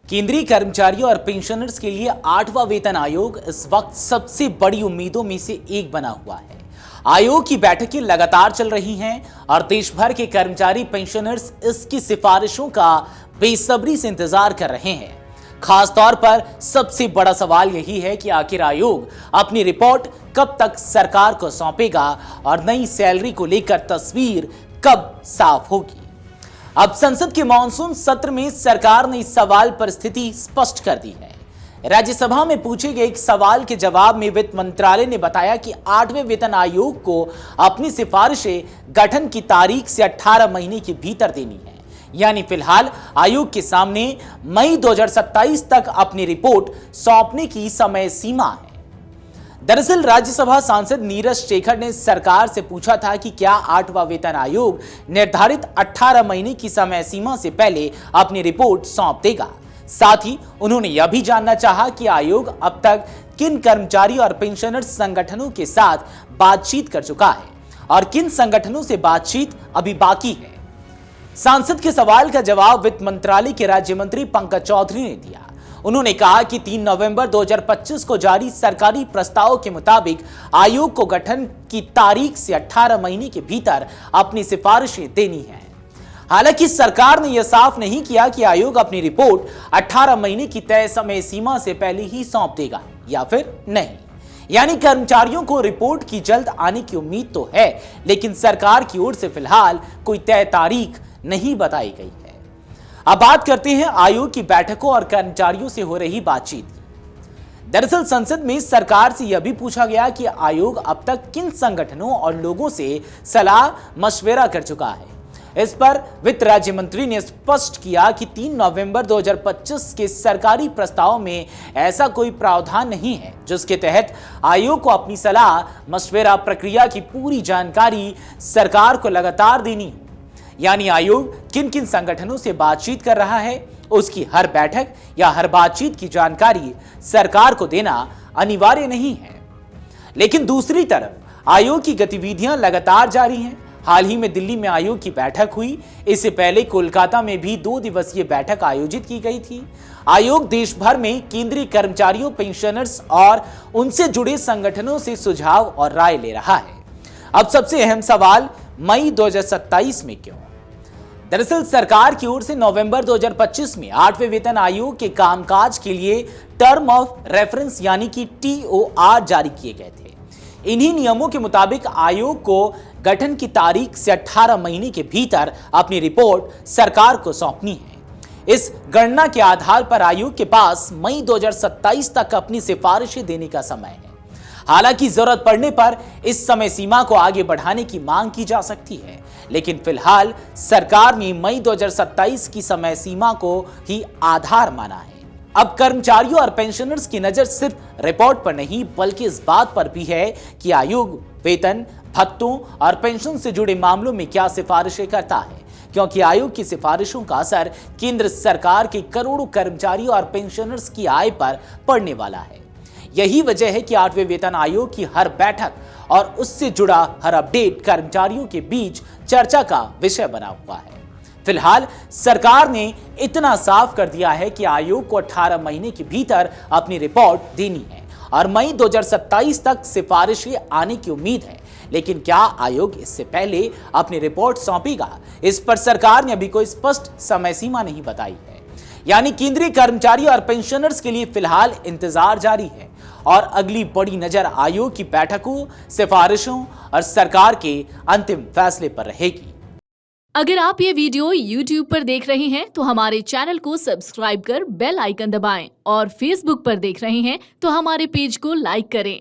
केंद्रीय कर्मचारियों और पेंशनर्स के लिए 8वां वेतन आयोग इस वक्त सबसे बड़ी उम्मीदों में से एक बना हुआ है। आयोग की बैठकें लगातार चल रही हैं और देश भर के कर्मचारी पेंशनर्स इसकी सिफारिशों का बेसब्री से इंतजार कर रहे हैं। खास तौर पर सबसे बड़ा सवाल यही है कि आखिर आयोग अपनी रिपोर्ट कब तक सरकार को सौंपेगा और नई सैलरी को लेकर तस्वीर कब साफ होगी। अब संसद के मॉनसून सत्र में सरकार ने इस सवाल पर स्थिति स्पष्ट कर दी है। राज्यसभा में पूछे गए एक सवाल के जवाब में वित्त मंत्रालय ने बताया कि 8वें वेतन आयोग को अपनी सिफारिशें गठन की तारीख से 18 महीने के भीतर देनी है। यानी फिलहाल आयोग के सामने मई 2027 तक अपनी रिपोर्ट सौंपने की समय सीमा है। दरअसल राज्यसभा सांसद नीरज शेखर ने सरकार से पूछा था कि क्या 8वां वेतन आयोग निर्धारित 18 महीने की समय सीमा से पहले अपनी रिपोर्ट सौंप देगा। साथ ही उन्होंने यह भी जानना चाहा कि आयोग अब तक किन कर्मचारी और पेंशनर संगठनों के साथ बातचीत कर चुका है और किन संगठनों से बातचीत अभी बाकी है। सांसद के सवाल का जवाब वित्त मंत्रालय के राज्य मंत्री पंकज चौधरी ने दिया। उन्होंने कहा कि 3 नवंबर 2025 को जारी सरकारी प्रस्ताव के मुताबिक आयोग को गठन की तारीख से 18 महीने के भीतर अपनी सिफारिशें देनी है। हालांकि सरकार ने यह साफ नहीं किया कि आयोग अपनी रिपोर्ट 18 महीने की तय समय सीमा से पहले ही सौंप देगा या फिर नहीं। यानी कर्मचारियों को रिपोर्ट की जल्द आने की उम्मीद तो है, लेकिन सरकार की ओर से फिलहाल कोई तय तारीख नहीं बताई गई है। अब बात करते हैं आयोग की बैठकों और कर्मचारियों से हो रही बातचीत की। दरअसल संसद में सरकार से यह भी पूछा गया कि आयोग अब तक किन संगठनों और लोगों से सलाह मशविरा कर चुका है। इस पर वित्त राज्य मंत्री ने स्पष्ट किया कि 3 नवंबर 2025 के सरकारी प्रस्ताव में ऐसा कोई प्रावधान नहीं है जिसके तहत आयोग को अपनी सलाह मशविरा प्रक्रिया की पूरी जानकारी सरकार को लगातार देनी हो। यानी आयोग किन किन संगठनों से बातचीत कर रहा है, उसकी हर बैठक या हर बातचीत की जानकारी सरकार को देना अनिवार्य नहीं है। लेकिन दूसरी तरफ आयोग की गतिविधियां लगातार जारी हैं। हाल ही में दिल्ली में आयोग की बैठक हुई। इससे पहले कोलकाता में भी 2 दिवसीय बैठक आयोजित की गई थी। आयोग देश भर में केंद्रीय कर्मचारियों, पेंशनर्स और उनसे जुड़े संगठनों से सुझाव और राय ले रहा है। अब सबसे अहम सवाल, मई 2027 में क्यों? दरअसल सरकार की ओर से नवंबर 2025 में 8वें वेतन आयोग के कामकाज के लिए टर्म ऑफ रेफरेंस यानी कि TOR जारी किए गए थे। इन्हीं नियमों के मुताबिक आयोग को गठन की तारीख से 18 महीने के भीतर अपनी रिपोर्ट सरकार को सौंपनी है। इस गणना के आधार पर आयोग के पास मई 2027 तक अपनी सिफारिशें देने का समय है। हालांकि जरूरत पड़ने पर इस समय सीमा को आगे बढ़ाने की मांग की जा सकती है, लेकिन फिलहाल सरकार ने मई 2027 की समय सीमा को ही आधार माना है। अब कर्मचारियों और पेंशनर्स की नजर सिर्फ रिपोर्ट पर नहीं बल्कि इस बात पर भी है कि आयोग वेतन, भत्तों और पेंशन से जुड़े मामलों में क्या सिफारिशें करता है, क्योंकि आयोग की सिफारिशों का असर केंद्र सरकार के करोड़ों कर्मचारियों और पेंशनर्स की आय पर पड़ने वाला है। यही वजह है कि 8वें वेतन आयोग की हर बैठक और उससे जुड़ा हर अपडेट कर्मचारियों के बीच चर्चा का विषय बना हुआ है। फिलहाल सरकार ने इतना साफ कर दिया है कि आयोग को 18 महीने के भीतर अपनी रिपोर्ट देनी है और मई 2027 तक सिफारिशें आने की उम्मीद है। लेकिन क्या आयोग इससे पहले अपनी रिपोर्ट सौंपेगा, इस पर सरकार ने अभी कोई स्पष्ट समय सीमा नहीं बताई है। यानी केंद्रीय कर्मचारी और पेंशनर्स के लिए फिलहाल इंतजार जारी है और अगली बड़ी नजर आयोग की बैठकों, सिफारिशों और सरकार के अंतिम फैसले पर रहेगी। अगर आप ये वीडियो YouTube पर देख रहे हैं तो हमारे चैनल को सब्सक्राइब कर बेल आइकन दबाएं और Facebook पर देख रहे हैं तो हमारे पेज को लाइक करें।